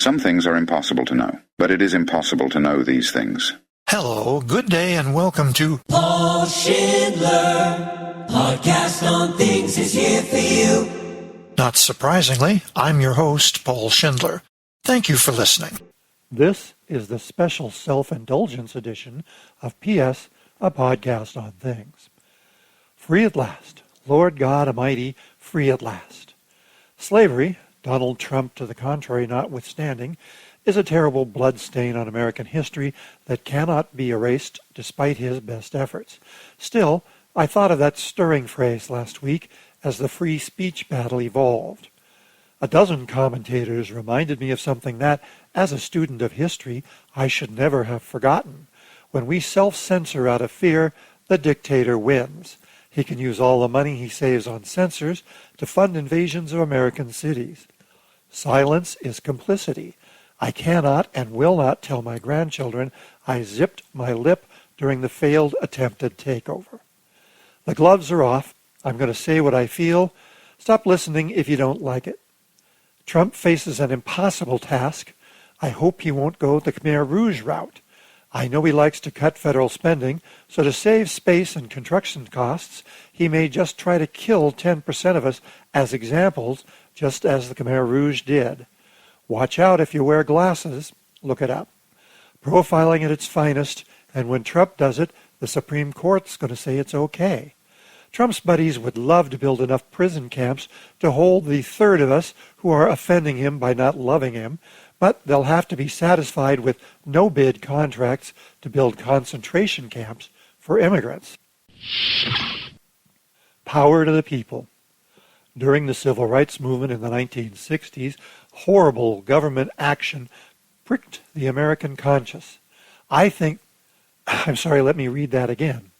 Some things are impossible to know, but it is impossible to know these things. Hello, good day, and welcome to Paul Schindler, podcast on things is here for you. Not surprisingly, I'm your host, Paul Schindler. Thank you for listening. This is the special Self-Indulgence edition of PS, a podcast on things. Free at last, Lord God Almighty, free at last. Slavery, Donald Trump to the contrary notwithstanding, is a terrible bloodstain on American history that cannot be erased despite his best efforts. Still, I thought of that stirring phrase last week as the free speech battle evolved. A dozen commentators reminded me of something that, as a student of history, I should never have forgotten. When we self-censor out of fear, the dictator wins. He can use all the money he saves on censors to fund invasions of American cities. Silence is complicity. I cannot and will not tell my grandchildren I zipped my lip during the failed attempted takeover. The gloves are off. I'm going to say what I feel. Stop listening if you don't like it. Trump faces an impossible task. I hope he won't go the Khmer Rouge route. I know he likes to cut federal spending, so to save space and construction costs, he may just try to kill 10% of us as examples, just as the Khmer Rouge did. Watch out if you wear glasses. Look it up. Profiling at its finest, and when Trump does it, the Supreme Court's going to say it's okay. Trump's buddies would love to build enough prison camps to hold the third of us who are offending him by not loving him, but they'll have to be satisfied with no-bid contracts to build concentration camps for immigrants. Power to the people. During the civil rights movement in the 1960s, horrible government action pricked the American conscience. Let me read that again.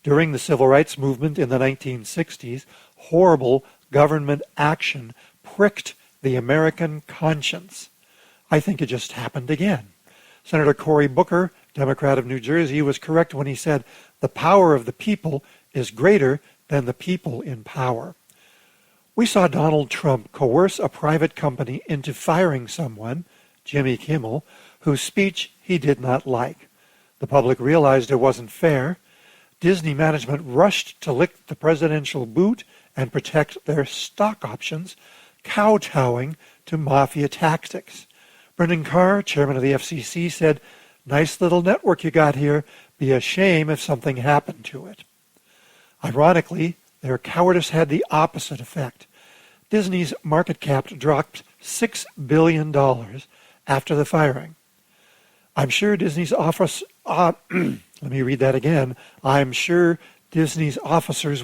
During the civil rights movement in the 1960s, horrible government action pricked the American conscience. I think it just happened again. Senator Cory Booker, Democrat of New Jersey, was correct when he said, "The power of the people is greater than the people in power." We saw Donald Trump coerce a private company into firing someone, Jimmy Kimmel, whose speech he did not like. The public realized it wasn't fair. Disney management rushed to lick the presidential boot and protect their stock options, kowtowing to mafia tactics. Brendan Carr, chairman of the FCC, said, "Nice little network you got here. Be a shame if something happened to it." Ironically, their cowardice had the opposite effect. Disney's market cap dropped $6 billion after the firing. I'm sure Disney's officers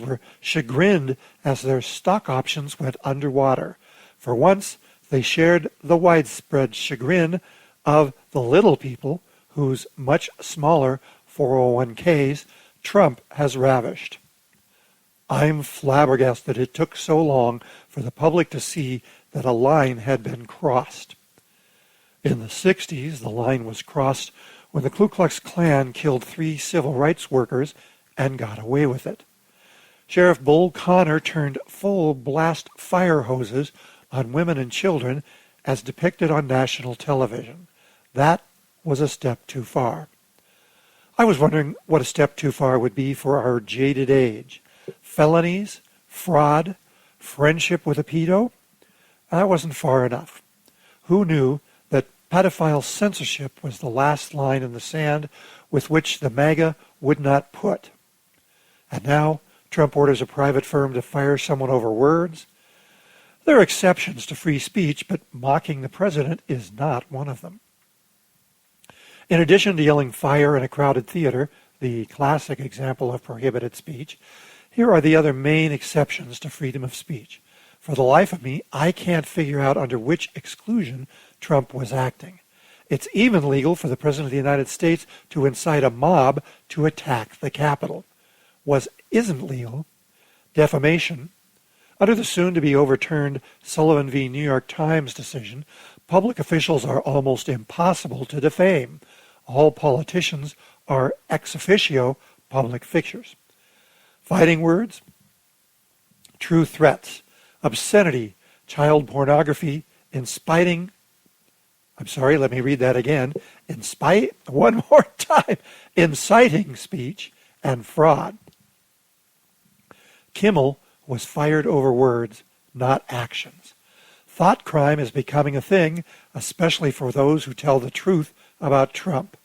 were chagrined as their stock options went underwater. For once, they shared the widespread chagrin of the little people whose much smaller 401ks Trump has ravished. I'm flabbergasted it took so long for the public to see that a line had been crossed. In the 60s, the line was crossed when the Ku Klux Klan killed 3 civil rights workers and got away with it. Sheriff Bull Connor turned full-blast fire hoses on women and children as depicted on national television. That was a step too far. I was wondering what a step too far would be for our jaded age. Felonies, fraud, friendship with a pedo? That wasn't far enough. Who knew that pedophile censorship was the last line in the sand with which the MAGA would not put? And now Trump orders a private firm to fire someone over words? There are exceptions to free speech, but mocking the president is not one of them. In addition to yelling fire in a crowded theater, the classic example of prohibited speech, here are the other main exceptions to freedom of speech. For the life of me, I can't figure out under which exclusion Trump was acting. It's even legal for the President of the United States to incite a mob to attack the Capitol. What isn't legal? Defamation. Under the soon-to-be overturned Sullivan v. New York Times decision, public officials are almost impossible to defame. All politicians are ex officio public figures. Fighting words, true threats, obscenity, child pornography, inciting I'm sorry, let me read that again. One more time, inciting speech and fraud. Kimmel was fired over words, not actions. Thought crime is becoming a thing, especially for those who tell the truth about Trump.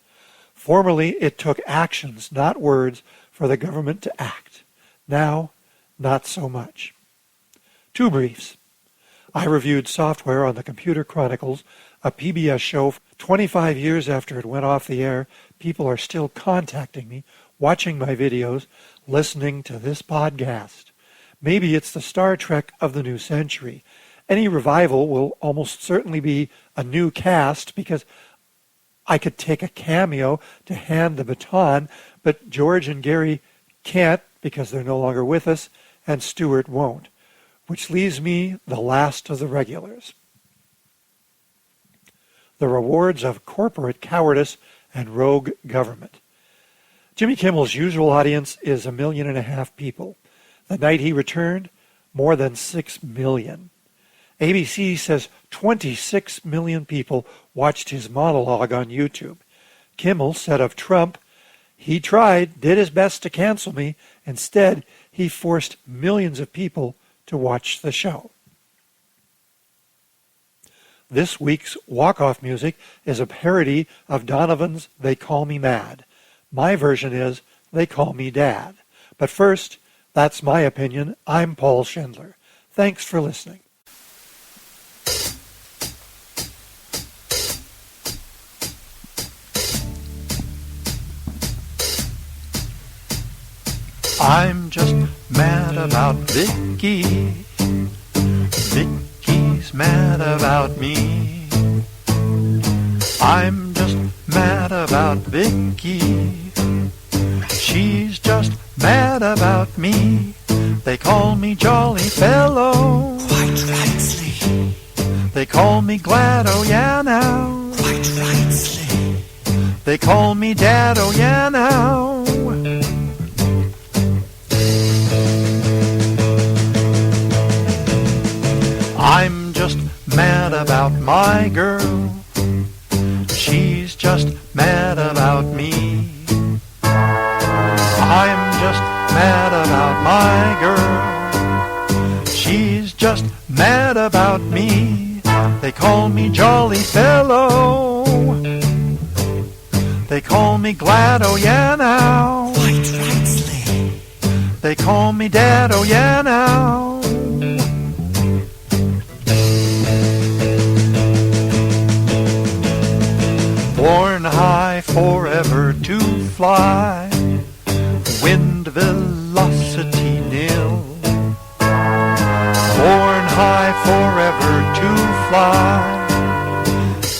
Formerly, it took actions, not words, for the government to act. Now, not so much. Two briefs. I reviewed software on the Computer Chronicles, a PBS show. 25 years after it went off the air, people are still contacting me, watching my videos, listening to this podcast. Maybe it's the Star Trek of the new century. Any revival will almost certainly be a new cast because I could take a cameo to hand the baton, but George and Gary can't because they're no longer with us, and Stewart won't, which leaves me the last of the regulars. The rewards of corporate cowardice and rogue government. Jimmy Kimmel's usual audience is 1.5 million people. The night he returned, more than 6 million. ABC says 26 million people watched his monologue on YouTube. Kimmel said of Trump, he did his best to cancel me. Instead, he forced millions of people to watch the show. This week's walk-off music is a parody of Donovan's They Call Me Mad. My version is They Call Me Dad. But first, that's my opinion. I'm Paul Schindler. Thanks for listening. I'm just mad about Vicky. Vicky's mad about me. I'm just mad about Vicky. She's just mad about me. They call me Jolly Fellow. Quite rightly. They call me Glad, oh yeah now. Quite rightly. They call me Dad, oh yeah now. I'm just mad about my girl. She's just mad about me. I'm just mad about my girl. She's just mad about me. They call me Jolly Fellow. They call me Glad, oh yeah now. Quite rightly. They call me Dad, oh yeah now. Born high forever to fly, wind velocity nil. Born high forever to fly.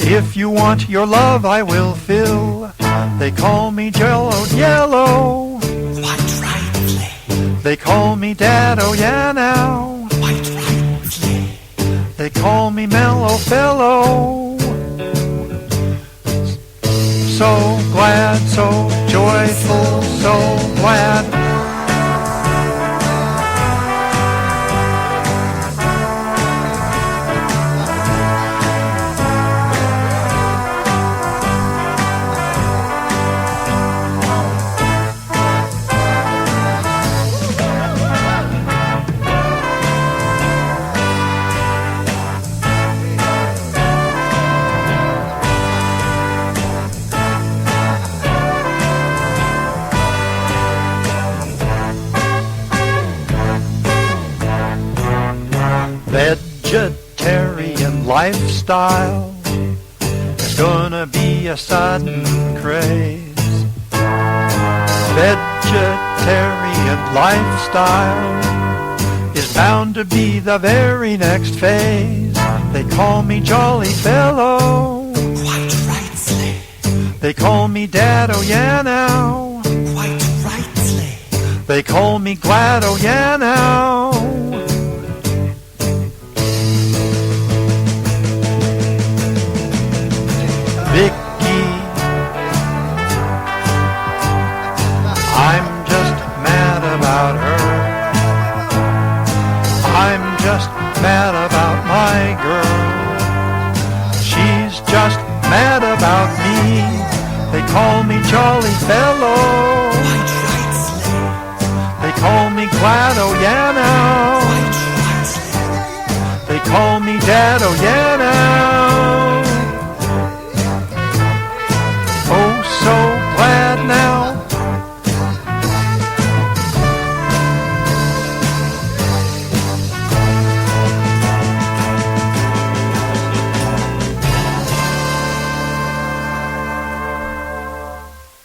If you want your love, I will fill. They call me Jello Yellow. Quite rightly. They call me Dad, oh yeah now. Quite rightly. They call me Mellow Fellow. So glad, so joyful, so glad. Vegetarian lifestyle is gonna be a sudden craze. Vegetarian lifestyle is bound to be the very next phase. They call me Jolly Fellow. Quite rightly. They call me Dad, oh yeah now. Quite rightly. They call me Glad, oh yeah now. Vicky, I'm just mad about her. I'm just mad about my girl. She's just mad about me. They call me Jolly Fellow. They call me Glad, oh yeah now. They call me Dad, oh yeah.